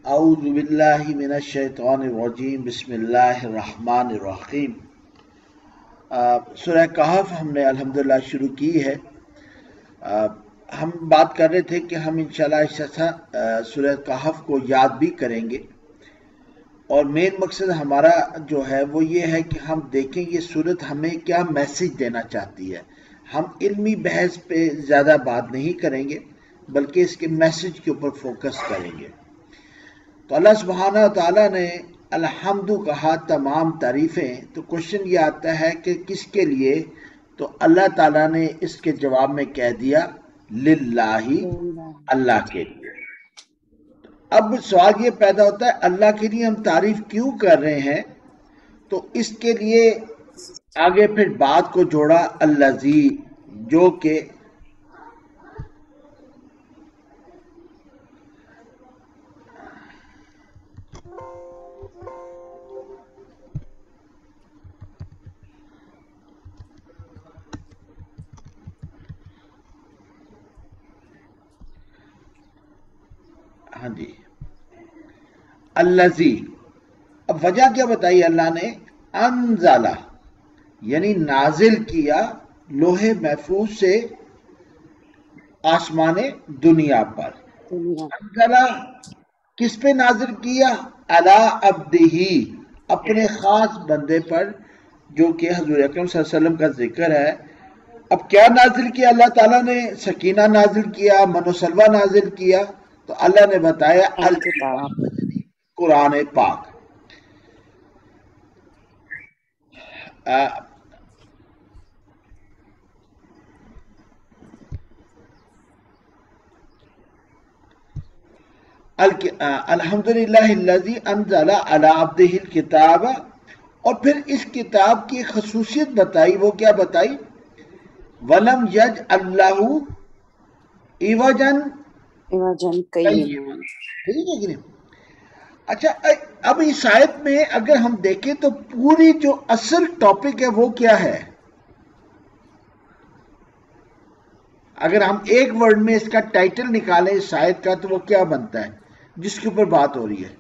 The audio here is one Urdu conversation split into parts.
اعوذ باللہ من الشیطان الرجیم بسم اللہ الرحمن الرحیم۔ سورہ کہف ہم نے الحمدللہ شروع کی ہے۔ ہم بات کر رہے تھے کہ ہم انشاءاللہ اس سورہ کہف کو یاد بھی کریں گے، اور مین مقصد ہمارا جو ہے وہ یہ ہے کہ ہم دیکھیں یہ سورت ہمیں کیا میسج دینا چاہتی ہے۔ ہم علمی بحث پہ زیادہ بات نہیں کریں گے بلکہ اس کے میسج کے اوپر فوکس کریں گے۔ تو اللہ سبحانہ و تعالیٰ نے الحمد کہا، تمام تعریفیں، تو کوشچن یہ آتا ہے کہ کس کے لیے؟ تو اللہ تعالیٰ نے اس کے جواب میں کہہ دیا للہ، اللہ کے لیے۔ اب سوال یہ پیدا ہوتا ہے اللہ کے لیے ہم تعریف کیوں کر رہے ہیں؟ تو اس کے لیے آگے پھر بات کو جوڑا الذی، جو کہ ہاں جی الذی، اب وجہ کیا بتائی اللہ نے؟ انزلہ، یعنی نازل کیا لوح محفوظ سے آسمان دنیا پر۔ انزلہ کس پہ نازل کیا؟ علی عبدہ، اپنے خاص بندے پر، جو کہ حضور اکرم صلی اللہ علیہ وسلم کا ذکر ہے۔ اب کیا نازل کیا اللہ تعالیٰ نے؟ سکینہ نازل کیا، من و سلوہ نازل کیا۔ تو اللہ نے بتایا الکتاب، قرآن پاک۔ الحمدللہ الذی انزل علی عبدہ الکتاب، اور پھر اس کتاب کی خصوصیت بتائی۔ وہ کیا بتائی؟ وَلَمْ يَجْعَلْ لَهُ عِوَجًا قَيِّمًا۔ ٹھیک ہے کہ نہیں؟ اچھا، اب اس آیت میں اگر ہم دیکھیں تو پوری جو اصل ٹاپک ہے وہ کیا ہے؟ اگر ہم ایک ورڈ میں اس کا ٹائٹل نکالیں اس آیت کا تو وہ کیا بنتا ہے جس کے اوپر بات ہو رہی ہے؟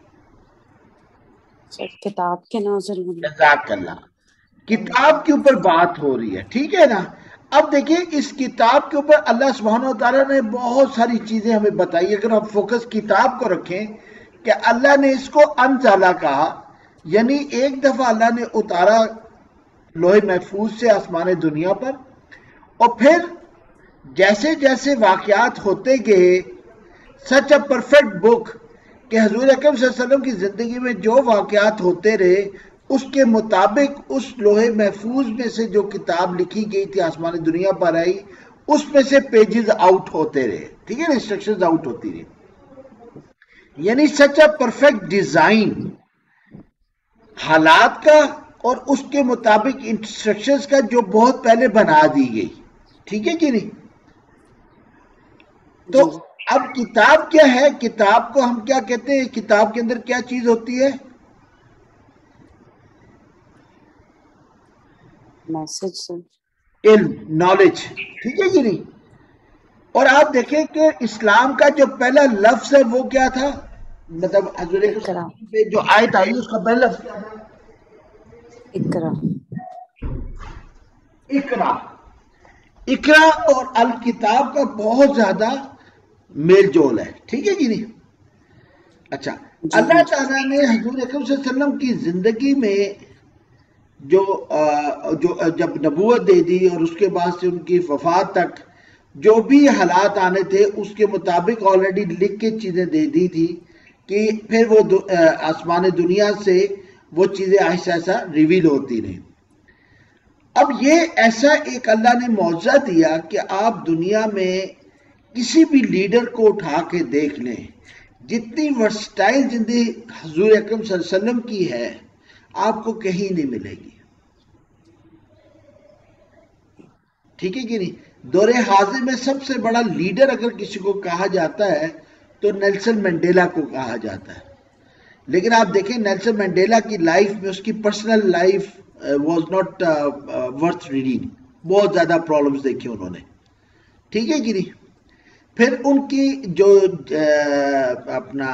کتاب کے نازل ہونے۔ جزاک اللہ، کتاب کے اوپر بات ہو رہی ہے، ٹھیک ہے نا؟ اب دیکھیں اس کتاب کے اوپر اللہ سبحانہ وتعالیٰ نے بہت ساری چیزیں ہمیں بتائی۔ اگر ہم فوکس کتاب کو رکھیں کہ اللہ نے اس کو انزلہ کہا، یعنی ایک دفعہ اللہ نے اتارا لوح محفوظ سے آسمان دنیا پر، اور پھر جیسے جیسے واقعات ہوتے گئے، سچ اے پرفیکٹ بک، کہ حضور اکرم صلی اللہ علیہ وسلم کی زندگی میں جو واقعات ہوتے رہے اس کے مطابق اس لوح محفوظ میں سے جو کتاب لکھی گئی تھی آسمان دنیا پر آئی، اس میں سے پیجز آؤٹ ہوتے رہے، ٹھیک ہے نا، انسٹرکشنز آؤٹ ہوتی رہی۔ یعنی سچ اے پرفیکٹ ڈیزائن حالات کا اور اس کے مطابق انسٹرکشنز کا جو بہت پہلے بنا دی گئی، ٹھیک ہے کہ نہیں؟ تو اب کتاب کیا ہے؟ کتاب کو ہم کیا کہتے ہیں؟ کتاب کے اندر کیا چیز ہوتی ہے؟ میسج، علم، نالج، ٹھیک ہے کہ نہیں؟ اور آپ دیکھیں کہ اسلام کا جو پہلا لفظ ہے وہ کیا تھا؟ مطلب حضور پہ جو آیت آئی اس کا پہلا لفظ کیا تھا؟ اقرا۔ اقرا۔ اقرا اور الکتاب کا بہت زیادہ میل جول ہے، ٹھیک ہے کہ نہیں؟ اچھا، اللہ تعالیٰ نے حضور اکرم صلی اللہ علیہ وسلم کی زندگی میں جو جب نبوت دے دی اور اس کے بعد سے ان کی وفات تک جو بھی حالات آنے تھے اس کے مطابق آلریڈی لکھ کے چیزیں دے دی تھی، کہ پھر وہ آسمان دنیا سے وہ چیزیں آہستہ آہستہ ریویل ہوتی رہیں۔ اب یہ ایسا ایک اللہ نے معجزہ دیا کہ آپ دنیا میں کسی بھی لیڈر کو اٹھا کے دیکھ لیں، جتنی ورسٹائل زندگی حضور اکرم صلی اللہ علیہ وسلم کی ہے آپ کو کہیں نہیں ملے گی، ٹھیک ہے کہ نہیں؟ دور حاضر میں سب سے بڑا لیڈر اگر کسی کو کہا جاتا ہے تو نیلسن منڈیلا کو کہا جاتا ہے، لیکن آپ دیکھیں نیلسن منڈیلا کی لائف میں اس کی personal life was not worth reading, بہت زیادہ پرابلمز دیکھے انہوں نے، ٹھیک ہے کہ نہیں؟ پھر ان کی جو اپنا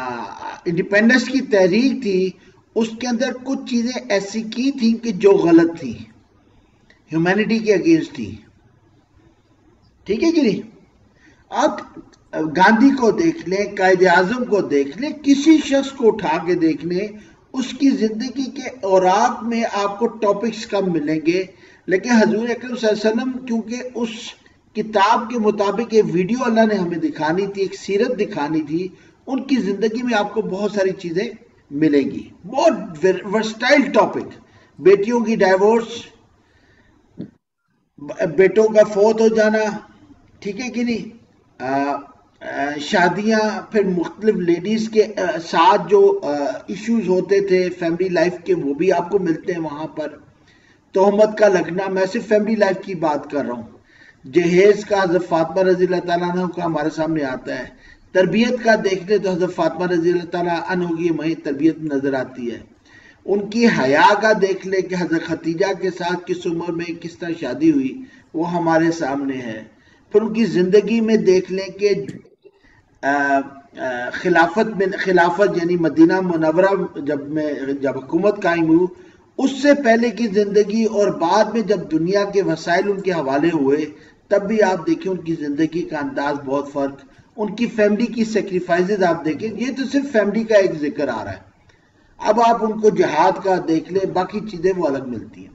انڈیپینڈنس کی تحریک تھی اس کے اندر کچھ چیزیں ایسی کی تھیں کہ جو غلط تھی، ہیومینٹی کے اگینسٹ تھی. ٹھیک ہے جی نہیں؟ آپ گاندھی کو دیکھ لیں، قائد اعظم کو دیکھ لیں، کسی شخص کو اٹھا کے دیکھ لیں، اس کی زندگی کے اوراق میں آپ کو ٹاپکس کم ملیں گے. لیکن حضور اکرم صلی اللہ علیہ وسلم کیونکہ اس کتاب کے مطابق ایک ویڈیو اللہ نے ہمیں دکھانی تھی، ایک سیرت دکھانی تھی، ان کی زندگی میں آپ کو بہت ساری چیزیں ملیں گی. بہت ورسٹائل ٹاپک، بیٹیوں کی ڈائیورس، بیٹوں کا فوت ہو جانا، ٹھیک ہے کہ نہیں، شادیاں، پھر مختلف لیڈیز کے ساتھ جو ایشوز ہوتے تھے فیملی لائف کے وہ بھی آپ کو ملتے ہیں وہاں پر. تہمت کا لگنا، میں صرف فیملی لائف کی بات کر رہا ہوں. جہیز کا حضرت فاطمہ رضی اللہ تعالیٰ عنہ کا ہمارے سامنے آتا ہے. تربیت کا دیکھ لیں تو حضرت فاطمہ رضی اللہ تعالیٰ عنہ کی وہیں تربیت نظر آتی ہے. ان کی حیا کا دیکھ لیں کہ حضرت خدیجہ کے ساتھ کس عمر میں کس طرح شادی ہوئی، وہ ہمارے سامنے ہے. پھر ان کی زندگی میں دیکھ لیں کہ خلافت یعنی مدینہ منورہ جب حکومت قائم ہوئی، اس سے پہلے کی زندگی اور بعد میں جب دنیا کے وسائل ان کے حوالے ہوئے تب بھی آپ دیکھیں ان کی زندگی کا انداز بہت فرق. ان کی فیملی کی سیکریفائسز آپ دیکھیں، یہ تو صرف فیملی کا ایک ذکر آ رہا ہے. اب آپ ان کو جہاد کا دیکھ لیں، باقی چیزیں وہ الگ ملتی ہیں.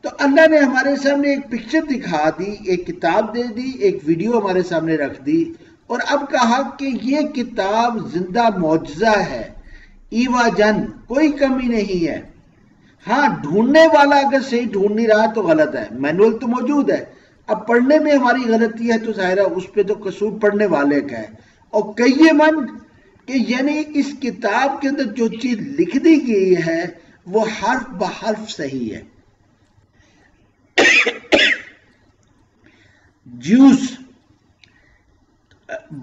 تو اللہ نے ہمارے سامنے ایک پکچر دکھا دی، ایک کتاب دے دی، ایک ویڈیو ہمارے سامنے رکھ دی، اور اب کہا کہ یہ کتاب زندہ معجزہ ہے، ایوا جن، کوئی کمی نہیں ہے. ہاں، ڈھونڈنے والا اگر صحیح ڈھونڈ نہیں رہا تو غلط ہے. مینول تو موجود ہے، اب پڑھنے میں ہماری غلطی ہے تو ظاہر ہے اس پہ تو قصور پڑھنے والے کا ہے. اور کئی من کہ یعنی اس کتاب کے اندر جو چیز لکھ دی گئی ہے وہ حرف بحرف صحیح ہے. جیوس،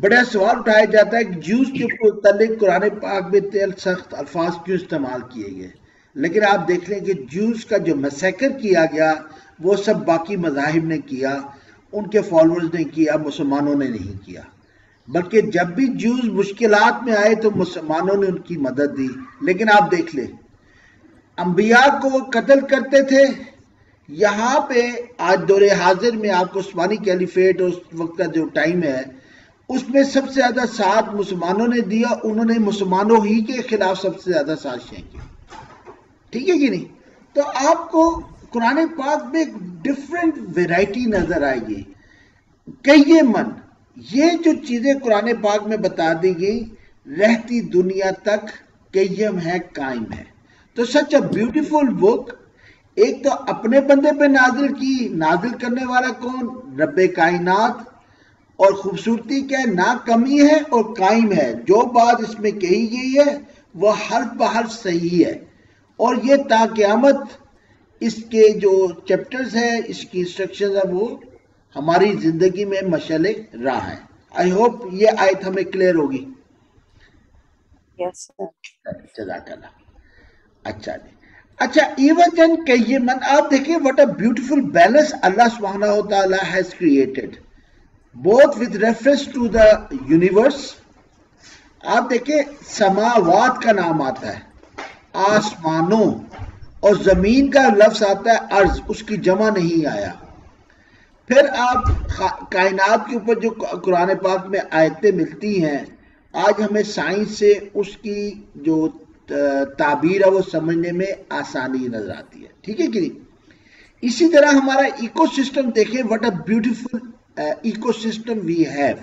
بڑا سوال اٹھایا جاتا ہے کہ جیوس کے متعلق قرآن پاک میں تیل سخت الفاظ کیوں استعمال کیے گئے. لیکن آپ دیکھ لیں کہ جیوس کا جو میسیکر کیا گیا وہ سب باقی مذاہب نے کیا، ان کے فالورز نے کیا، مسلمانوں نے نہیں کیا. بلکہ جب بھی جیوز مشکلات میں آئے تو مسلمانوں نے ان کی مدد دی. لیکن آپ دیکھ لیں انبیاء کو وہ قتل کرتے تھے. یہاں پہ آج دور حاضر میں آپ کو عثمانی کیلیفیٹ اور اس وقت کا جو ٹائم ہے اس میں سب سے زیادہ ساتھ مسلمانوں نے دیا. انہوں نے مسلمانوں ہی کے خلاف سب سے زیادہ سازشیں کی. ٹھیک ہے کہ نہیں؟ تو آپ کو قرآن پاک میں ایک ڈفرینٹ ویرائٹی نظر آئے گی. کئی من یہ جو چیزیں قرآن پاک میں بتا دی گئی رہتی دنیا تک قیم ہے، قائم ہے. تو سچ اے بیوٹیفل بک. ایک تو اپنے بندے پہ نازل کی، نازل کرنے والا کون؟ رب کائنات. اور خوبصورتی کیا ہے؟ نہ کمی ہے اور قائم ہے. جو بات اس میں کہی گئی ہے وہ حرف بحرف صحیح ہے. اور یہ تا قیامت اس کے جو چیپٹرز ہیں، اس کی انسٹرکشنز ہیں، وہ ہماری زندگی میں مشعل راہ ہے. آئی ہوپ یہ آیت ہمیں کلیئر ہوگی. یس سر. جزاک اللہ. اچھا جی. اچھا، ایون قیمن، آپ دیکھیں what a beautiful balance Allah subhanahu wa ta'ala has created both with reference to the universe. آپ دیکھیں سماوات کا نام آتا ہے آسمانوں، اور زمین کا لفظ آتا ہے ارض، اس کی جمع نہیں آیا. پھر آپ کائنات کے اوپر جو قرآن پاک میں آیتیں ملتی ہیں، آج ہمیں سائنس سے اس کی جو تعبیر ہے وہ سمجھنے میں آسانی نظر آتی ہے. ٹھیک ہے کہ نہیں؟ اسی طرح ہمارا ایکو سسٹم دیکھیں، what a beautiful ecosystem we have.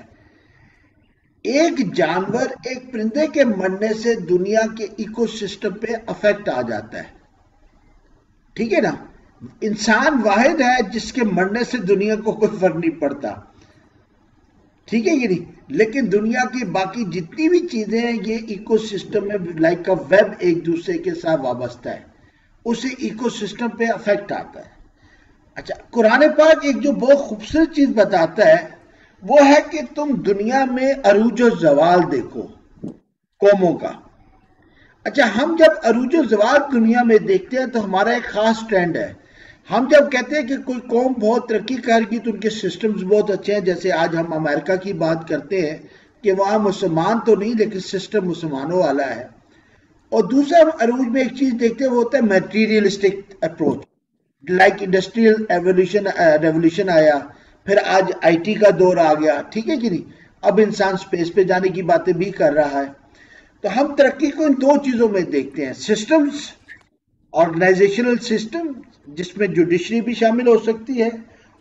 ایک جانور، ایک پرندے کے مرنے سے دنیا کے ایکو سسٹم پہ افیکٹ آ جاتا ہے. ٹھیک ہے نا؟ انسان واحد ہے جس کے مرنے سے دنیا کو کوئی فرق نہیں پڑتا. ٹھیک ہے یہ نہیں؟ لیکن دنیا کی باقی جتنی بھی چیزیں ہیں یہ ایکو سسٹم میں لائک اے ویب ایک دوسرے کے ساتھ وابستہ ہے، اسے ایکو سسٹم پہ افیکٹ آتا ہے. اچھا، قرآن پاک ایک جو بہت خوبصورت چیز بتاتا ہے وہ ہے کہ تم دنیا میں عروج و زوال دیکھو قوموں کا. اچھا، ہم جب عروج و زوال دنیا میں دیکھتے ہیں تو ہمارا ایک خاص ٹرینڈ ہے. ہم جب کہتے ہیں کہ کوئی قوم بہت ترقی کر گئی تو ان کے سسٹمز بہت اچھے ہیں، جیسے آج ہم امریکہ کی بات کرتے ہیں کہ وہاں مسلمان تو نہیں لیکن سسٹم مسلمانوں والا ہے. اور دوسرا ہم عروج میں ایک چیز دیکھتے ہیں وہ ہوتا ہے materialistic approach. Like industrial revolution آیا, پھر آج آئی ٹی کا دور آ گیا, ٹھیک ہے کہ نہیں, اب انسان سپیس پہ جانے کی باتیں بھی کر رہا ہے. تو ہم ترقی کو ان دو چیزوں میں دیکھتے ہیں, سسٹمز, آرگنائزیشنل سسٹم جس میں جوڈیشری بھی شامل ہو سکتی ہے,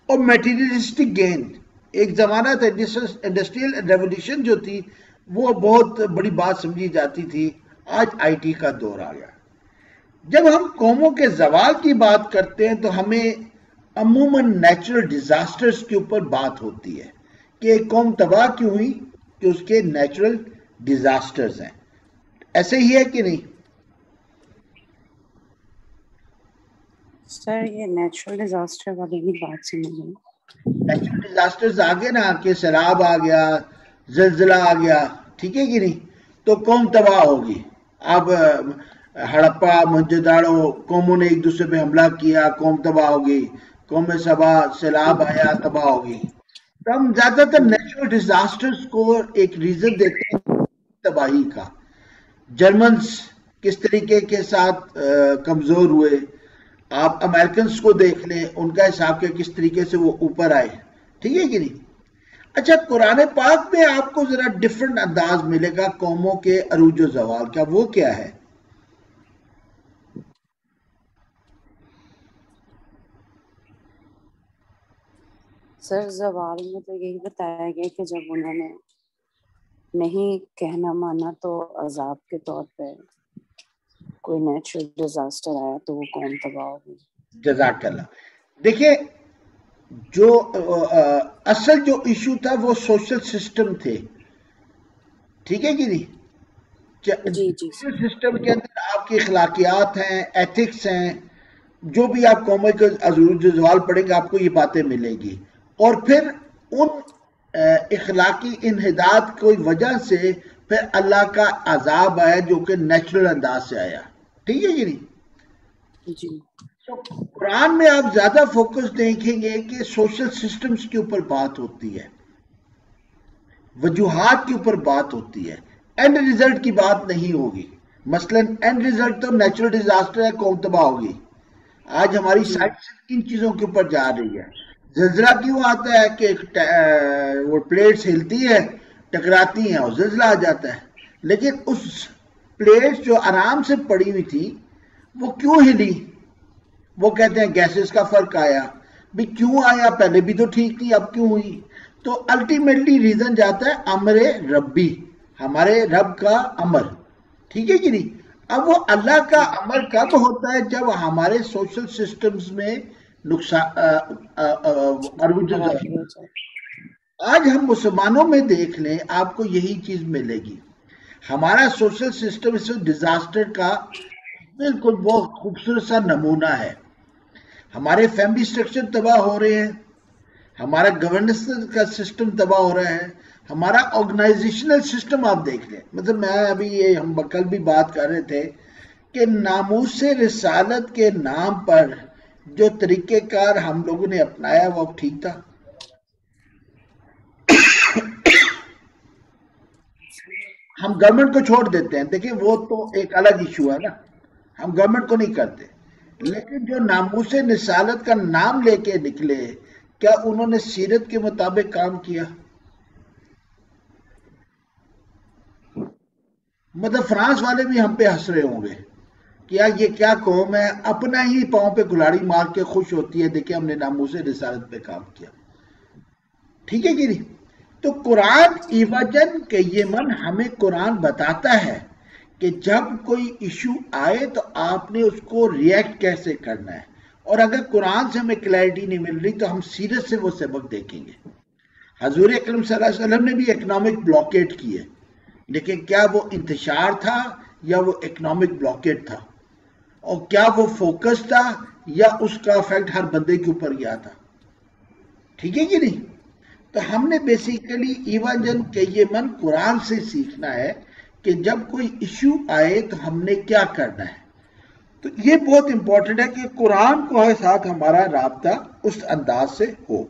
اور میٹیریلسٹک گین. ایک زمانہ تھا انڈسٹریل ریولیوشن جو تھی وہ بہت بڑی بات سمجھی جاتی تھی, آج آئی ٹی کا دور آ گیا. جب ہم قوموں کے زوال کی بات کرتے ہیں تو ہمیں عموماً نیچرل ڈیزاسٹرز کے اوپر بات ہوتی ہے کہ ایک قوم تباہ کیوں ہوئی, کہ اس کے نیچرل ڈیزاسٹرز ہیں. ایسے ہی ہے کہ نہیں؟ سر یہ نیچرل ڈیزاسٹر والی بھی بات سمجھ گئی. نیچرل ڈیزاسٹرز آگے نا, کہ سیلاب آ گیا, زلزلہ آ گیا, ٹھیک ہے کہ نہیں, تو قوم تباہ ہوگی. اب ہڑپا موہنجو-داڑو قوموں نے ایک دوسرے پہ حملہ کیا, قوم تباہ ہوگی. قوم سبا سیلاب آیا, تباہ ہوگی. تو ہم زیادہ تر نیچرل ڈیزاسٹرز کو ایک ریزن دیتے ہیں تباہی کا. جرمنز کس طریقے کے ساتھ کمزور ہوئے, آپ امریکنز کو دیکھ لیں, ان کا حساب کیا کس طریقے سے وہ اوپر آئے, ٹھیک ہے کہ نہیں. اچھا, قرآن پاک میں آپ کو ذرا ڈیفرنٹ انداز ملے گا قوموں کے عروج و زوال کا, وہ کیا ہے؟ سر زوال میں تو یہی بتایا گیا کہ جب انہوں نے نہیں کہنا مانا تو عذاب کے طور پہ کوئی نیچرل ڈیزاسٹر آیا تو وہ قوم تباہ ہو گئی. جزاک اللہ. دیکھیں, جو اصل جو ایشو تھا وہ سوشل سسٹم تھے, ٹھیک ہے کہ نہیں. جی جی سوشل سسٹم کے اندر آپ کی اخلاقیات ہیں, ایتھکس ہیں, جو بھی آپ قوموں کے عروج و زوال پڑھیں گے آپ کو یہ باتیں ملیں گی. اور پھر ان اخلاقی انحداد کی وجہ سے پھر اللہ کا عذاب آیا جو کہ نیچرل انداز سے آیا, ٹھیک ہے کہ نہیں. جی. تو قرآن میں آپ زیادہ فوکس دیکھیں گے کہ سوشل سسٹمز کے اوپر بات ہوتی ہے, وجوہات کے اوپر بات ہوتی ہے, اینڈ ریزلٹ کی بات نہیں ہوگی. مثلا اینڈ ریزلٹ تو نیچرل ڈیزاسٹر ہے, قوم تباہ ہوگی. آج ہماری سائنس ان چیزوں کے اوپر جا رہی ہے. زلزلہ کیوں آتا ہے کہ وہ پلیٹس ہلتی ہے, ٹکراتی ہیں اور زلزلہ آ جاتا ہے. لیکن اس پلیٹس جو آرام سے پڑی ہوئی تھی وہ کیوں ہلی؟ وہ کہتے ہیں گیسز کا فرق آیا. بھی کیوں آیا؟ پہلے بھی تو ٹھیک تھی, اب کیوں ہوئی؟ تو الٹیمیٹلی ریزن جاتا ہے امر ربی, ہمارے رب کا امر, ٹھیک ہے کہ نہیں. اب وہ اللہ کا امر کب ہوتا ہے؟ جب ہمارے سوشل سسٹمز میں آج ہم مسلمانوں میں دیکھ لیں آپ کو یہی چیز ملے گی. ہمارا سوشل سسٹم اس ڈیزاسٹر کا بالکل بہت خوبصورت سا نمونہ ہے. ہمارے فیملی سٹرکچر تباہ ہو رہے ہیں, ہمارا گورننس کا سسٹم تباہ ہو رہا ہے, ہمارا آرگنائزیشنل سسٹم آپ دیکھ لیں. مطلب میں ابھی ہم کل بھی بات کر رہے تھے کہ ناموس رسالت کے نام پر جو طریقہ کار ہم لوگوں نے اپنایا وہ ٹھیک تھا؟ ہم گورنمنٹ کو چھوڑ دیتے ہیں, دیکھیں وہ تو ایک الگ ایشو ہے نا, ہم گورنمنٹ کو نہیں کرتے. لیکن جو ناموس رسالت کا نام لے کے نکلے, کیا انہوں نے سیرت کے مطابق کام کیا؟ مطلب فرانس والے بھی ہم پہ ہنس رہے ہوں گے کہ یہ کیا قوم ہے, اپنا ہی پاؤں پہ کلاڑی مار کے خوش ہوتی ہے, دیکھیں ہم نے ناموس رسالت پہ کام کیا, ٹھیک ہے کہ نہیں. تو قرآن ایوجن کہ یہ من ہمیں قرآن بتاتا ہے کہ جب کوئی ایشو آئے تو آپ نے اس کو ریئیکٹ کیسے کرنا ہے. اور اگر قرآن سے ہمیں کلیئرٹی نہیں مل رہی تو ہم سیرت سے وہ سبق دیکھیں گے. حضور اکرم صلی اللہ علیہ وسلم نے بھی اکنامک بلاکیٹ کی ہے, لیکن کیا وہ انتشار تھا یا وہ اکنامک بلاکیٹ تھا, اور کیا وہ فوکس تھا یا اس کا افیکٹ ہر بندے کے اوپر گیا تھا, ٹھیک ہے کہ نہیں. تو ہم نے بیسیکلی ایوانجن کہ یہ من قرآن سے سیکھنا ہے کہ جب کوئی ایشو آئے تو ہم نے کیا کرنا ہے. تو یہ بہت امپورٹنٹ ہے کہ قرآن کو ساتھ ہمارا رابطہ اس انداز سے ہو.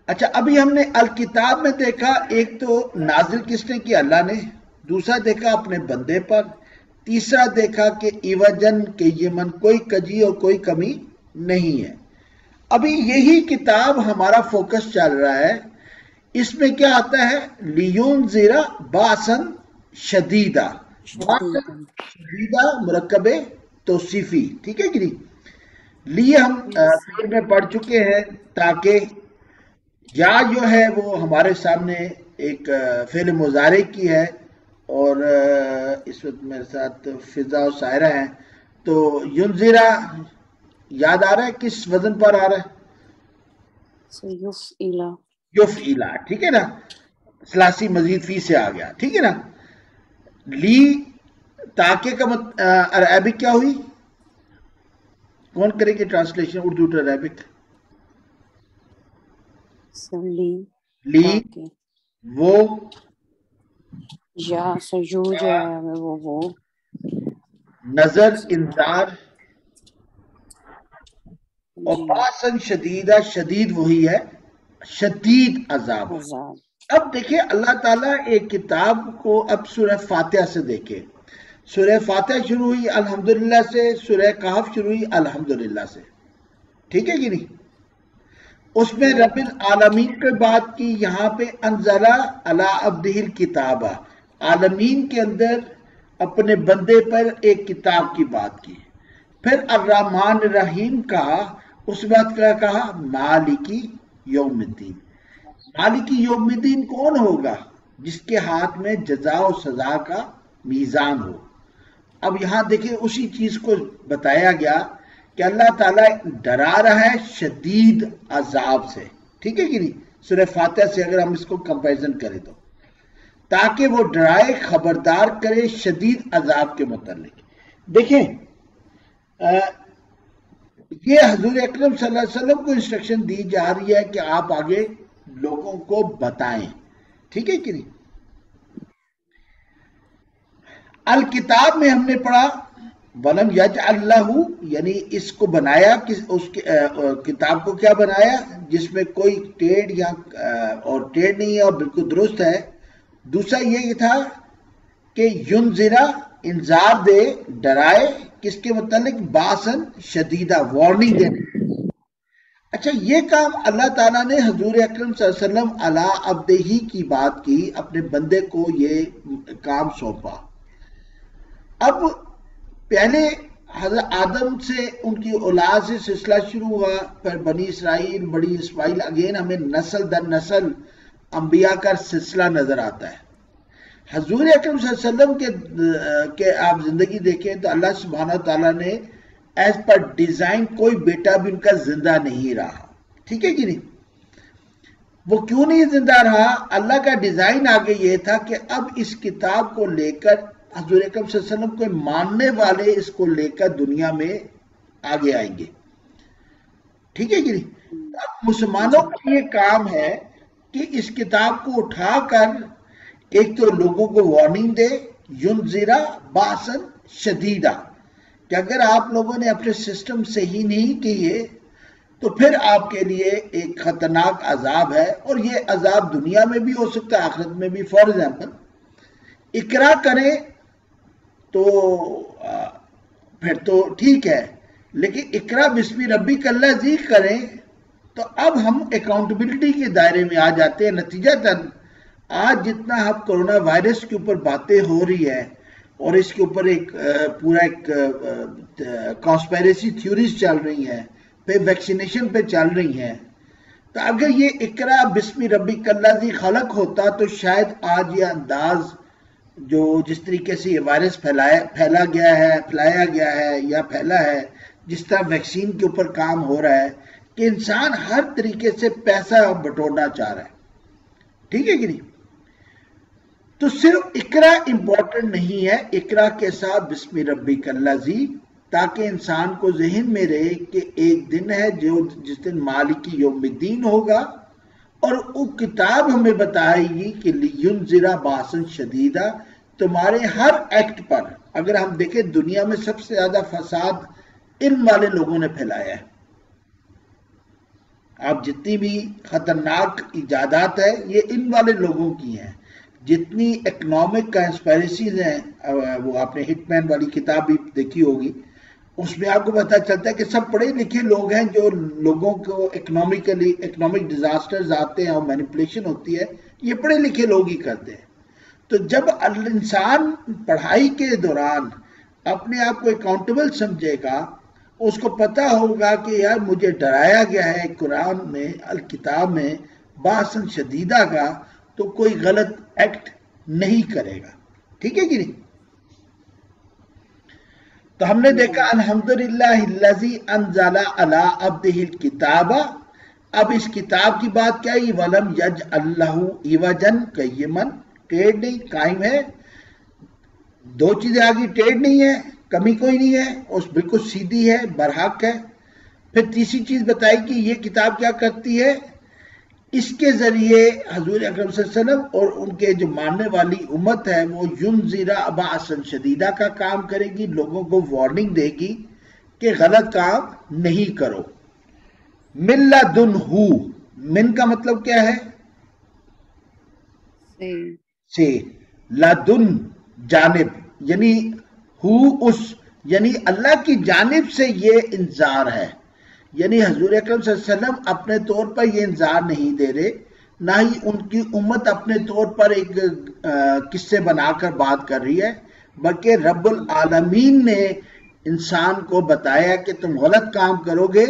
اچھا ابھی ہم نے الکتاب میں دیکھا، ایک تو نازل کس نے کیا؟ اللہ نے. دوسرا دیکھا اپنے بندے پر. تیسرا دیکھا کہ ایوجن کہ یہ من کوئی کجی اور کوئی کمی نہیں ہے. ابھی یہی کتاب ہمارا فوکس چل رہا ہے. اس میں کیا آتا ہے؟ لیون زیرا باسن شدیدہ. باسن شدیدہ مرکب توصیفی، ٹھیک ہے کہ نہیں؟ لیے ہم پیر میں پڑھ چکے ہیں، تاکہ یا جو ہے وہ ہمارے سامنے ایک فعل مضارع کی ہے، اور اس وقت میرے ساتھ فضا و سائرہ ہیں. تو ینذرا یاد آ رہا ہے کس وزن پر آ رہا ہے؟ یفعلا. یفعلا، ٹھیک ہے نا؟ ثلاثی مزید فی سے آ گیا، ٹھیک ہے نا؟ لی تاکہ کا عربک کیا ہوئی؟ کون کرے گی ٹرانسلیشن اردو ٹو عربک؟ لی وہ یا سجو جو ہے وہ نظر انذار، اور باسن شدیدہ، شدید وہی ہے شدید عذاب. اب دیکھیں اللہ تعالیٰ ایک کتاب کو اب سورہ فاتحہ سے دیکھیں. سورہ فاتحہ شروع ہوئی الحمدللہ سے، سورہ کہف شروع ہوئی الحمدللہ سے، ٹھیک ہے کہ نہیں؟ اس میں رب العالمین کی بات کی، یہاں پہ انزلہ علی عبدہ الکتاب، عالمین کے اندر اپنے بندے پر ایک کتاب کی بات کی. پھر الرحمن الرحیم کہا، اس وقت کیا کہا؟ مالکی یوم الدین. مالکی یوم الدین کون ہوگا؟ جس کے ہاتھ میں جزا و سزا کا میزان ہو. اب یہاں دیکھیں اسی چیز کو بتایا گیا کہ اللہ تعالیٰ ڈرا رہا ہے شدید عذاب سے، ٹھیک ہے کہ نہیں؟ سورہ فاتحہ سے اگر ہم اس کو کمپیریزن کریں تو، تاکہ وہ ڈرائے، خبردار کرے شدید عذاب کے متعلق. دیکھیں یہ حضور اکرم صلی اللہ علیہ وسلم کو انسٹرکشن دی جا رہی ہے کہ آپ آگے لوگوں کو بتائیں، ٹھیک ہے کہ نہیں؟ الکتاب میں ہم نے پڑھا وَلَمْ يَجْعَلْ لَهُ، یعنی اس کو بنایا، اس کتاب کو کیا بنایا؟ جس میں کوئی ٹیڑھ یا اور ٹیڑھ نہیں ہے اور بالکل درست ہے. دوسرا یہ تھا کہ ینذرا انذار دے، ڈرائے کس کے متعلق؟ باسن شدیدہ، وارننگ دینے. اچھا یہ کام اللہ تعالیٰ نے حضور اکرم صلی اللہ علیہ وسلم علی عبدہ کی بات کی، اپنے بندے کو یہ کام سونپا. اب پہلے حضرت آدم سے ان کی اولاد سے سلسلہ شروع ہوا، پھر بنی اسرائیل، بنی اسماعیل، اگین ہمیں نسل در نسل انبیاء کا سلسلہ نظر آتا ہے. حضور اکرم صلی اللہ علیہ وسلم کے آپ زندگی دیکھیں تو اللہ سبحانہ تعالیٰ نے ایز پر ڈیزائن کوئی بیٹا بھی ان کا زندہ نہیں رہا، ٹھیک ہے کہ نہیں؟ وہ کیوں نہیں زندہ رہا؟ اللہ کا ڈیزائن آگے یہ تھا کہ اب اس کتاب کو لے کر حضور اکرم صلی اللہ علیہ وسلم کو ماننے والے اس کو لے کر دنیا میں آگے آئیں گے، ٹھیک ہے کہ نہیں؟ اب مسلمانوں کا یہ کام ہے کہ اس کتاب کو اٹھا کر ایک تو لوگوں کو وارننگ دے، ینذرا باسن شدیدہ، کہ اگر آپ لوگوں نے اپنے سسٹم صحیح نہیں کیے تو پھر آپ کے لیے ایک خطرناک عذاب ہے، اور یہ عذاب دنیا میں بھی ہو سکتا ہے، آخرت میں بھی. فار ایگزامپل اقرا کریں تو پھر تو ٹھیک ہے، لیکن اقرا بسم ربک الذی کریں تو اب ہم اکاؤنٹیبلٹی کے دائرے میں آ جاتے ہیں. نتیجتاً آج جتنا اب کرونا وائرس کے اوپر باتیں ہو رہی ہے اور اس کے اوپر ایک پورا ایک کانسپیریسی تھیوریز چل رہی ہیں، پھر ویکسینیشن پہ چل رہی ہیں، تو اگر یہ اقرا بسم ربک الذی خلق ہوتا تو شاید آج یہ انداز جو جس طریقے سے یہ وائرس پھیلایا گیا ہے یا پھیلا ہے، جس طرح ویکسین کے اوپر کام ہو رہا ہے کہ انسان ہر طریقے سے پیسہ بٹورنا چاہ رہا ہے، ٹھیک ہے کہ نہیں؟ تو صرف اقرا امپورٹنٹ نہیں ہے، اقرا کے ساتھ بسم ربک الذی، تاکہ انسان کو ذہن میں رہے کہ ایک دن ہے جس دن مالکی یوم الدین ہوگا، اور وہ کتاب ہمیں بتائے گی کہ لینذرا باسن شدیدہ. تمہارے ہر ایکٹ پر، اگر ہم دیکھیں دنیا میں سب سے زیادہ فساد علم والے لوگوں نے پھیلایا ہے. آپ جتنی بھی خطرناک ایجادات ہیں یہ ان والے لوگوں کی ہیں. جتنی اکنامک کنسپیریسیز ہیں، وہ آپ نے ہٹ مین والی کتاب بھی دیکھی ہوگی، اس میں آپ کو پتہ چلتا ہے کہ سب پڑھے لکھے لوگ ہیں جو لوگوں کو اکنامک ڈیزاسٹرز آتے ہیں اور مینیپولیشن ہوتی ہے، یہ پڑھے لکھے لوگ ہی کرتے ہیں. تو جب انسان پڑھائی کے دوران اپنے آپ کو اکاؤنٹیبل سمجھے گا، اس کو پتہ ہوگا کہ یار مجھے ڈرایا گیا ہے قرآن میں، الکتاب میں باسن شدیدہ کا، تو کوئی غلط ایکٹ نہیں کرے گا. ٹھیک ہے کہ نہیں؟ تو ہم نے دیکھا الحمدللہ الذی انزل علی عبدہ الکتاب. اب اس کتاب کی بات کیا ہے؟ ولم یجعل لہ عوجا قیما، ٹیڑھ نہیں، قائم ہے. دو چیزیں آگی، ٹیڑھ نہیں ہے، کمی کوئی نہیں ہے، اس بالکل سیدھی ہے، برحق ہے. پھر تیسری چیز بتائی کہ یہ کتاب کیا کرتی ہے، اس کے ذریعے حضور اکرم صلی اللہ علیہ وسلم اور ان کے جو ماننے والی امت ہے وہ ینذر بأسا شدیدہ کا کام کرے گی، لوگوں کو وارننگ دے گی کہ غلط کام نہیں کرو. من لدنہ، من کا مطلب کیا ہے؟ سے. لدن جانب، یعنی اس یعنی اللہ کی جانب سے یہ انذار ہے. یعنی حضور اکرم صلی اللہ علیہ وسلم اپنے طور پر یہ انذار نہیں دے رہے، نہ ہی ان کی امت اپنے طور پر ایک قصے بنا کر بات کر رہی ہے، بلکہ رب العالمین نے انسان کو بتایا کہ تم غلط کام کرو گے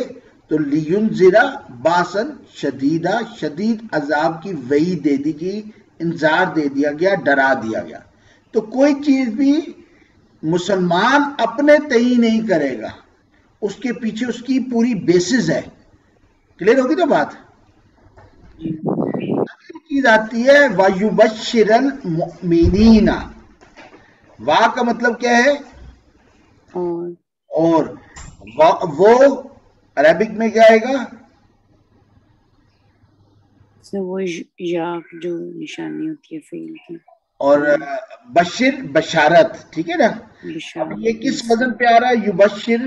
تو لینذر باسا شدیدہ، شدید عذاب کی وعید دے دی گئی، انذار دے دیا گیا، ڈرا دیا گیا. تو کوئی چیز بھی مسلمان اپنے تئیں نہیں کرے گا، اس کے پیچھے اس کی پوری بیسز ہے. کلیئر ہوگی تو بات؟ اگلی چیز آتی ہے وَيُبَشِّرَ الْمُؤْمِنِينَ. وا کا مطلب کیا ہے؟ اور وہ عربک میں کیا آئے گا؟ وہ یا جو نشانی ہوتی ہے فعل کی، اور بشر بشارت. ٹھیک ہے نا؟ اب یہ کس وزن پہ آ رہا ہے؟ یبشر،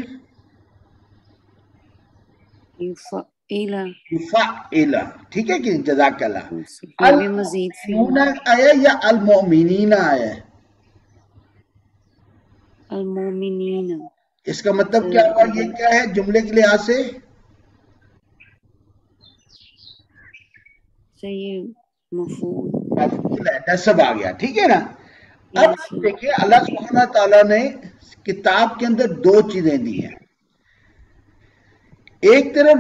یفعل. ٹھیک ہے کہ جزاک اللہ. المؤمنون آیا یا المؤمنین آیا ہے؟ المؤمنین. اس کا مطلب کیا ہوا؟ یہ کیا ہے جملے کے لحاظ سے؟ یہ مفعول ہے، نصب آ گیا. ٹھیک ہے نا؟ اب دیکھیں اللہ سبحانہ تعالیٰ نے کتاب کے اندر دو چیزیں دی ہیں. ایک طرف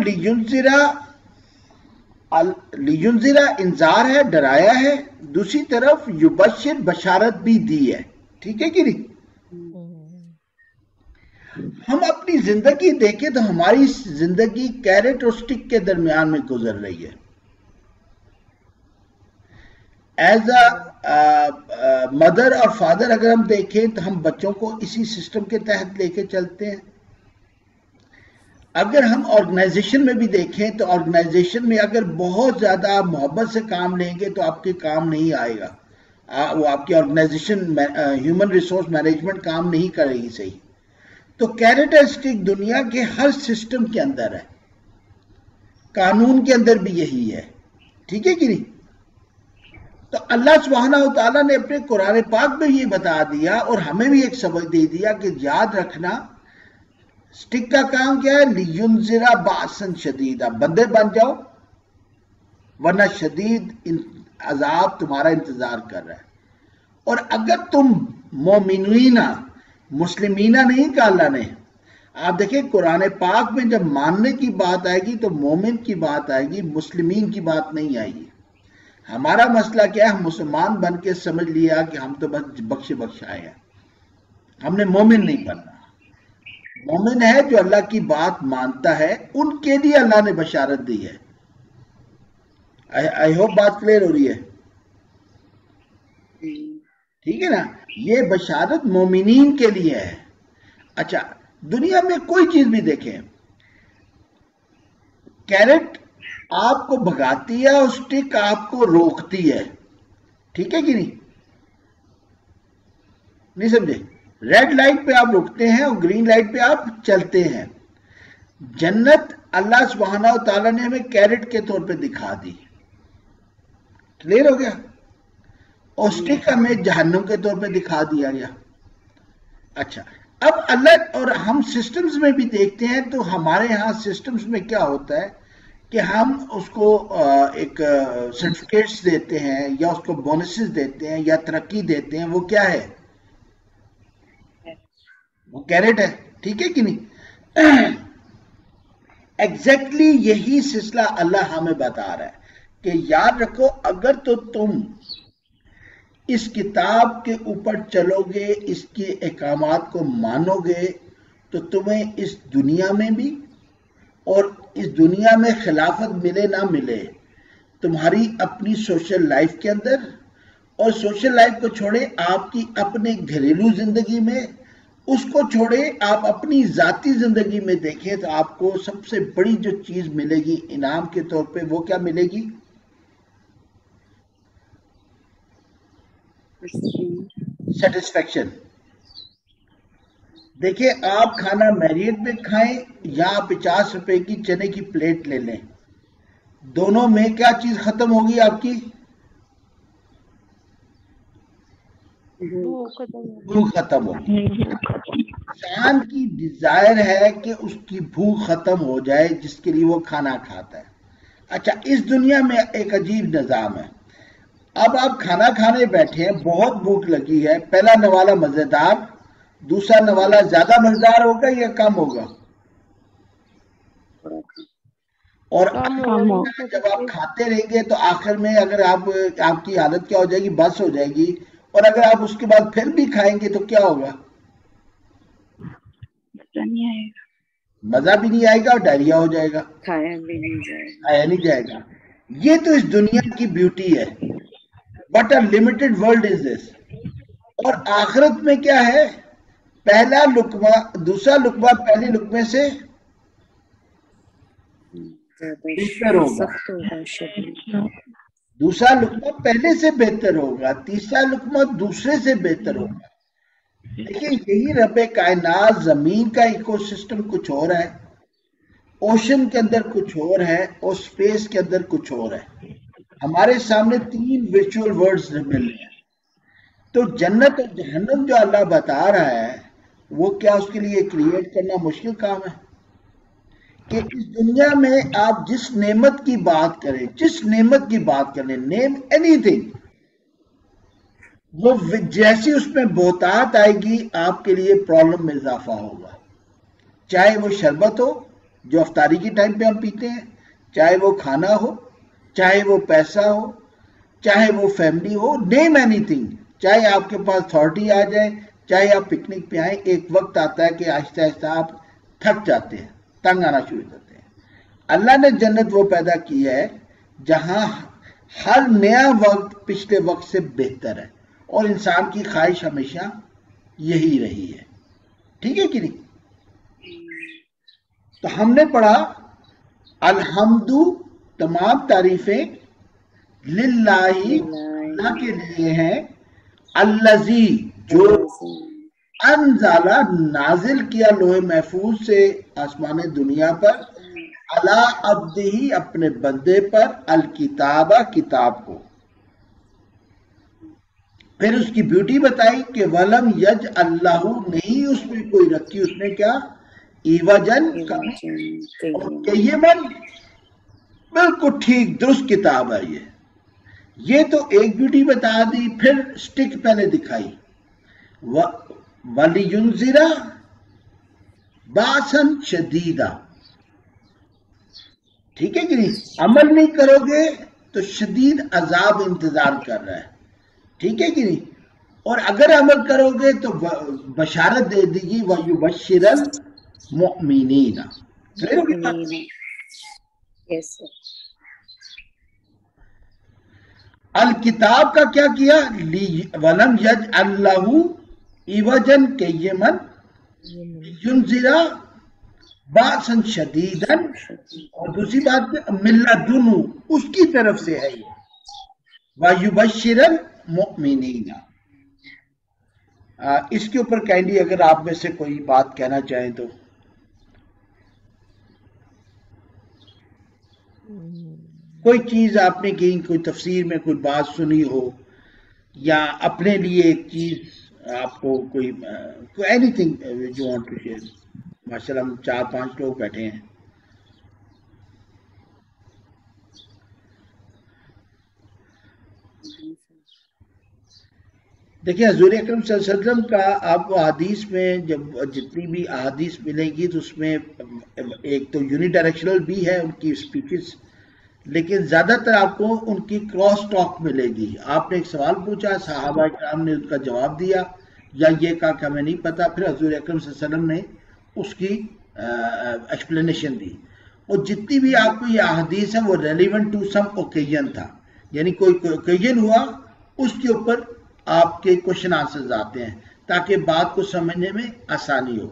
لینذر انذار ہے، ڈرایا ہے، دوسری طرف یبشر بشارت بھی دی ہے. ٹھیک ہے کہ نہیں؟ ہم اپنی زندگی دیکھیں تو ہماری زندگی کیرٹ اور سٹک کے درمیان میں گزر رہی ہے. ایز اے مدر اور فادر اگر ہم دیکھیں تو ہم بچوں کو اسی سسٹم کے تحت لے کے چلتے ہیں. اگر ہم آرگنائزیشن میں بھی دیکھیں تو آرگنائزیشن میں اگر بہت زیادہ محبت سے کام لیں گے تو آپ کے کام نہیں آئے گا، وہ آپ کی آرگنائزیشن ہیومن ریسورس مینجمنٹ کام نہیں کرے گی صحیح. تو کیریکٹرسٹک دنیا کے ہر سسٹم کے اندر ہے، قانون کے اندر بھی یہی ہے. ٹھیک ہے کہ نہیں؟ تو اللہ سبحانہ وتعالیٰ نے اپنے قرآن پاک میں یہ بتا دیا اور ہمیں بھی ایک سبق دے دیا کہ یاد رکھنا سٹک کا کام کیا ہے؟ لینذر باسا شدیدہ. بندے بن جاؤ ورنہ شدید عذاب تمہارا انتظار کر رہا ہے. اور اگر تم مومنین، مسلمینہ نہیں کہا اللہ نے. آپ دیکھیں قرآن پاک میں جب ماننے کی بات آئے گی تو مومن کی بات آئے گی، مسلمین کی بات نہیں آئے گی. ہمارا مسئلہ کیا ہے؟ ہم مسلمان بن کے سمجھ لیا کہ ہم تو بس بخش آئے ہیں، ہم نے مومن نہیں بننا. مومن ہے جو اللہ کی بات مانتا ہے، ان کے لیے اللہ نے بشارت دی ہے. آئی ہوپ بات کلیئر ہو رہی ہے. ٹھیک ہے نا؟ یہ بشارت مومنین کے لیے ہے. اچھا، دنیا میں کوئی چیز بھی دیکھیں، کیرٹ آپ کو بھگاتی ہے اور سٹک آپ کو روکتی ہے. ٹھیک ہے کہ نہیں؟ نہیں سمجھے؟ ریڈ لائٹ پہ آپ رکتے ہیں اور گرین لائٹ پہ آپ چلتے ہیں. جنت اللہ سبحانہ و تعالیٰ نے ہمیں کیرٹ کے طور پہ دکھا دی. کلیئر ہو گیا؟ اور سٹک ہمیں جہنم کے طور پہ دکھا دیا گیا. اچھا اب اللہ اور ہم سسٹمز میں بھی دیکھتے ہیں تو ہمارے ہاں سسٹمز میں کیا ہوتا ہے کہ ہم اس کو ایک سرٹیفکیٹس دیتے ہیں یا اس کو بونسز دیتے ہیں یا ترقی دیتے ہیں. وہ کیا ہے؟ وہ کیرٹ ہے. ٹھیک ہے کہ نہیں؟ ایگزیکٹلی یہی سلسلہ اللہ ہمیں بتا رہا ہے کہ یاد رکھو اگر تو تم اس کتاب کے اوپر چلو گے، اس کے احکامات کو مانو گے، تو تمہیں اس دنیا میں بھی اور اس دنیا میں خلافت ملے نہ ملے، تمہاری اپنی سوشل لائف کے اندر، اور سوشل لائف کو چھوڑے آپ کی اپنے گھریلو زندگی میں، اس کو چھوڑے آپ اپنی ذاتی زندگی میں دیکھیں تو آپ کو سب سے بڑی جو چیز ملے گی انعام کے طور پہ وہ کیا ملے گی؟ سیٹسفیکشن. دیکھیں آپ کھانا میریٹ میں کھائیں یا 50 روپے کی چنے کی پلیٹ لے لیں، دونوں میں کیا چیز ختم ہوگی آپ کی؟ بھوک ختم ہوگی. انسان کی ڈیزائر ہے کہ اس کی بھوک ختم ہو جائے جس کے لیے وہ کھانا کھاتا ہے. اچھا اس دنیا میں ایک عجیب نظام ہے. اب آپ کھانا کھانے بیٹھے ہیں، بہت بھوک لگی ہے، پہلا نوالا مزیدار، دوسرا نوالا زیادہ مزیدار ہوگا یا کم ہوگا؟ اور جب آپ کھاتے رہیں گے تو آخر میں اگر آپ کی حالت کیا ہو جائے گی؟ بس ہو جائے گی. اور اگر آپ اس کے بعد پھر بھی کھائیں گے تو کیا ہوگا؟ مزہ بھی نہیں آئے گا اور ڈائریا ہو جائے گا، کھایا بھی نہیں جائے گا. کھایا نہیں جائے گا. یہ تو اس دنیا کی بیوٹی ہے. What a limited world is this. اور آخرت میں کیا ہے؟ پہلا لقمہ دوسرا لقمہ پہلے لقمے سے بہتر ہوگا، دوسرا لقمہ پہلے سے بہتر ہوگا، تیسرا لقمہ دوسرے سے بہتر ہوگا. دیکھیں یہی رب کائنات، زمین کا ایکو سسٹم کچھ اور ہے، اوشن کے اندر کچھ اور ہے، اور سپیس کے اندر کچھ اور ہے. ہمارے سامنے 3 ورچوئل ورڈز مل رہے ہیں. تو جنت اور جہنم جو اللہ بتا رہا ہے وہ کیا اس کے لیے کریٹ کرنا مشکل کام ہے؟ کہ اس دنیا میں آپ جس نعمت کی بات کریں، جس نعمت کی بات کریں، نیم اینی تھنگ، وہ جیسی اس میں بہتات آئے گی آپ کے لیے پرابلم میں اضافہ ہوگا. چاہے وہ شربت ہو جو افطاری کی ٹائم پہ ہم پیتے ہیں، چاہے وہ کھانا ہو، چاہے وہ پیسہ ہو، چاہے وہ فیملی ہو، نیم اینی تھنگ. چاہے آپ کے پاس اتھارٹی آ جائے، چاہے آپ پکنک پہ آئیں، ایک وقت آتا ہے کہ آہستہ آہستہ آپ تھک جاتے ہیں، تنگ آنا شروع کرتے ہیں. اللہ نے جنت وہ پیدا کی ہے جہاں ہر نیا وقت پچھلے وقت سے بہتر ہے، اور انسان کی خواہش ہمیشہ یہی رہی ہے. ٹھیک ہے کہ نہیں؟ تو ہم نے پڑھا الحمد، تمام تعریفیں للہ، اللہ کے لیے ہیں، الذی، جو انزل، نازل کیا لوح محفوظ سے آسمان دنیا پر، علی عبدہ، اپنے بندے پر، الکتاب، کتاب کو. پھر اس کی بیوٹی بتائی کہ ولم یج اللہ، نہیں اس میں کوئی رکھی اس نے کیا؟ ایوجن، قیمن، بالکل ٹھیک درست کتاب ہے. یہ تو ایک بیوٹی بتا دی. پھر سٹک پہلے دکھائی، وَلِيُنذِرَ بَأْسًا شَدِيدًا. ٹھیک ہے کہ نہیں؟ عمل نہیں کرو گے تو شدید عذاب انتظار کر رہا ہے. ٹھیک ہے کہ نہیں؟ اور اگر عمل کرو گے تو بشارت دے دی گی وَيُبَشِّرَ الْمُؤْمِنِينَ. الکتاب کا کیا کیا؟ وَلَمْ يَجْعَلْ لَهُ عِوَجًا قَيِّمًا لِيُنذِرَ بَأْسًا شَدِيدًا. اور دوسری بات پہ مِن لَدُنْهُ، اس کی طرف سے ہے یہ، وَيُبَشِّرَ الْمُؤْمِنِينَ. اس کے اوپر کائنڈلی اگر آپ میں سے کوئی بات کہنا چاہیں تو. کوئی چیز آپ نے کہیں کوئی تفسیر میں کوئی بات سنی ہو یا اپنے لیے ایک چیز آپ کو کوئی اینی تھنگ جو وانٹ ٹو شیئر. ماشاء اللہ ہم 4-5 لوگ بیٹھے ہیں. دیکھیں حضور اکرم صلی اللہ علیہ وسلم کا آپ کو حدیث میں جب جتنی بھی احادیث ملیں گی تو اس میں ایک تو یونی ڈائریکشنل بھی ہے ان کی اسپیچز، لیکن زیادہ تر آپ کو ان کی کراس ٹاک ملے گی. آپ نے ایک سوال پوچھا، صحابہ کرام نے اس کا جواب دیا یا یہ کہا کہ ہمیں نہیں پتا، پھر حضور اکرم صلی اللہ علیہ وسلم نے اس کی ایکسپلینیشن دی. اور جتنی بھی آپ کو یہ احادیث ہیں وہ ریلیونٹ ٹو سم اوکیجن تھا، یعنی کوئی اوکیجن ہوا اس کے اوپر آپ کے کوشچن آنسرز آتے ہیں تاکہ بات کو سمجھنے میں آسانی ہو.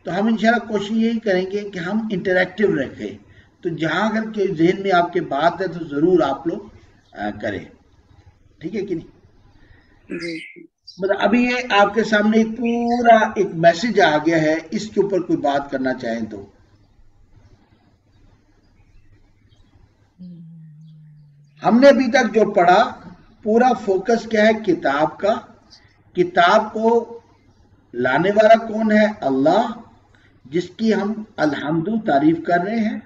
تو ہم انشاءاللہ کوشش یہی کریں گے کہ ہم انٹریکٹیو رکھیں. تو جہاں اگر کہ ذہن میں آپ کے بات ہے تو ضرور آپ لوگ کریں. ٹھیک ہے کہ نہیں؟ مطلب ابھی یہ آپ کے سامنے ایک پورا ایک میسج آ گیا ہے، اس کے اوپر کوئی بات کرنا چاہیں تو. ہم نے ابھی تک جو پڑھا پورا فوکس کیا ہے؟ کتاب کا. کتاب کو لانے والا کون ہے؟ اللہ، جس کی ہم الحمد تعریف کر رہے ہیں.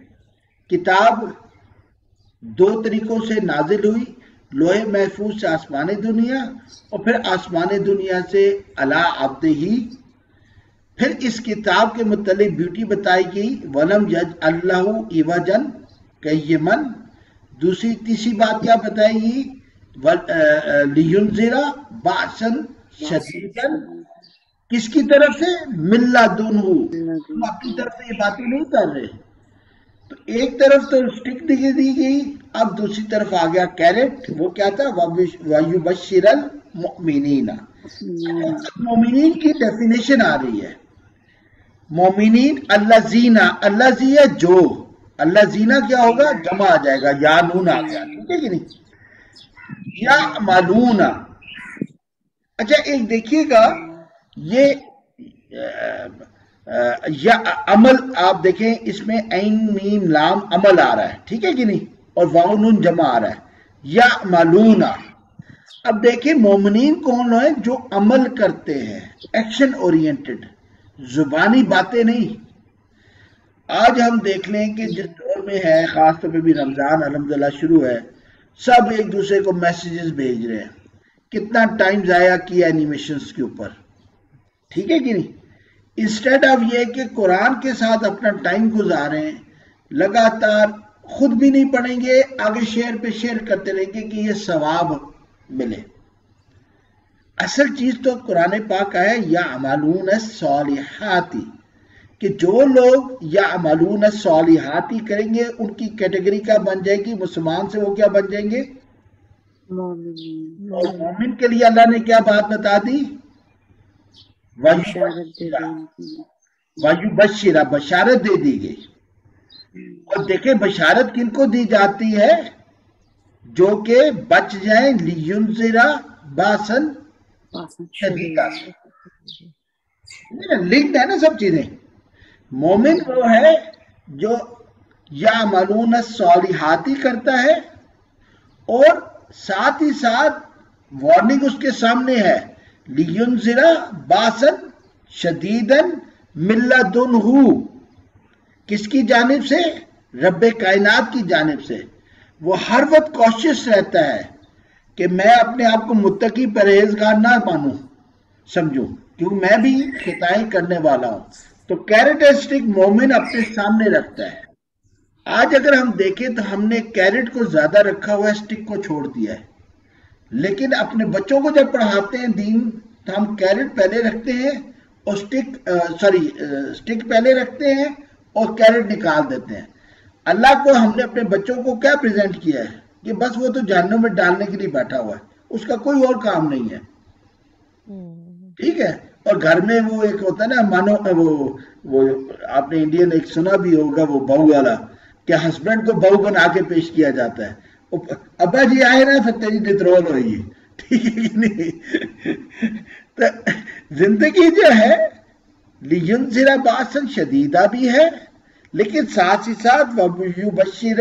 کتاب 2 طریقوں سے نازل ہوئی، لوح محفوظ سے آسمان دنیا اور پھر آسمان دنیا سے علی عبدہ. پھر اس کتاب کے متعلق بیوٹی بتائی گئی، وَلَمْ يَجْعَلْ لَهُ عِوَجًا قَيِّمًا. تیسری بات کیا بتائی گئی؟ لِيُنذِرَ بَأْسًا شَدِيدًا. کس کی طرف سے؟ مِن لَدُنْهُ. ہم اپنی طرف سے یہ باتیں نہیں کر رہے. تو ایک طرف تو سٹک دی گئی، اب دوسری طرف آ گیا کیرٹ. وہ کیا تھا؟ وَيُبَشِّرَ الْمُؤْمِنِينَ. مومنین کی ڈیفینیشن آ رہی ہے. مومنین الذین، الذی ہے جو، الذین کیا ہوگا؟ جمع آ جائے گا، یا نون آ گیا. ٹھیک ہے کہ نہیں؟ یا معلوم. اچھا ایک دیکھیے گا یہ یا عمل، آپ دیکھیں اس میں عین میم لام عمل آ رہا ہے. ٹھیک ہے کہ نہیں؟ اور واو نون جمع آ رہا ہے، یا معلوم. اب دیکھیں مومنین کون ہیں؟ جو عمل کرتے ہیں، ایکشن اورینٹڈ، زبانی باتیں نہیں. آج ہم دیکھ لیں کہ جس دور میں ہے، خاص طور پہ بھی رمضان الحمدللہ شروع ہے، سب ایک دوسرے کو میسیجز بھیج رہے ہیں. کتنا ٹائم ضائع کیا اینیمیشنز کے اوپر. ٹھیک ہے کہ نہیں؟ انسٹیڈ آف یہ کہ قرآن کے ساتھ اپنا ٹائم گزاریں، لگاتار خود بھی نہیں پڑھیں گے، آگے شیئر پہ شیئر کرتے رہیں گے کہ یہ ثواب ملے. اصل چیز تو قرآن پاک کا ہے یعملون الصالحات، کہ جو لوگ یعملون الصالحات کریں گے ان کی کیٹیگری کیا بن جائے گی؟ مسلمان سے وہ کیا بن جائیں گے؟ مومن. اور مومن کے لیے اللہ نے کیا بات بتا دی؟ وَيُبَشِّرَ، بشارت دے دی گئی. اور دیکھیں بشارت کن کو دی جاتی ہے؟ جو کہ بچ جائیں، لِيُنذِرَ بَأْسًا شَدِيدًا. لنکڈ ہے نا سب چیزیں. مومن وہ ہے جو یعملون الصالحات کرتا ہے اور ساتھ ہی ساتھ وارننگ اس کے سامنے ہے، لِيُنذِرَ بَأْسًا شَدِيدًا مِن لَدُنْهُ. کس کی جانب سے؟ رب کائنات کی جانب سے. وہ ہر وقت کوشش رہتا ہے کہ میں اپنے آپ کو متقی پرہیزگار نہ مانوں، سمجھوں، کیونکہ میں بھی خطائیں کرنے والا ہوں. تو کیریکٹرسٹک مومن اپنے سامنے رکھتا ہے. آج اگر ہم دیکھیں تو ہم نے کیرٹ کو زیادہ رکھا ہوا ہے، سٹک کو چھوڑ دیا ہے. لیکن اپنے بچوں کو جب پڑھاتے ہیں دین تو ہم کیرٹ پہلے رکھتے ہیں اور سٹک پہلے رکھتے ہیں اور کیرٹ نکال دیتے ہیں. اللہ کو ہم نے اپنے بچوں کو کیا پریزنٹ کیا ہے کہ بس وہ تو جہنم میں ڈالنے کے لیے بیٹھا ہوا ہے، اس کا کوئی اور کام نہیں ہے. ٹھیک ہے؟ اور گھر میں وہ ایک ہوتا ہے نا، مانو وہ آپ نے انڈین ایک سنا بھی ہوگا، وہ بہو والا، کہ ہسبینڈ کو بہو بنا کے پیش کیا جاتا ہے. ابا جی آئے نا ستیہ جی ڈترول ہوئی. ٹھیک ہے کہ نہیں؟ تو زندگی جو ہے لِيُنذِرَ بَأْسًا شَدِيدًا بھی ہے، لیکن ساتھ ہی ساتھ وَيُبَشِّرَ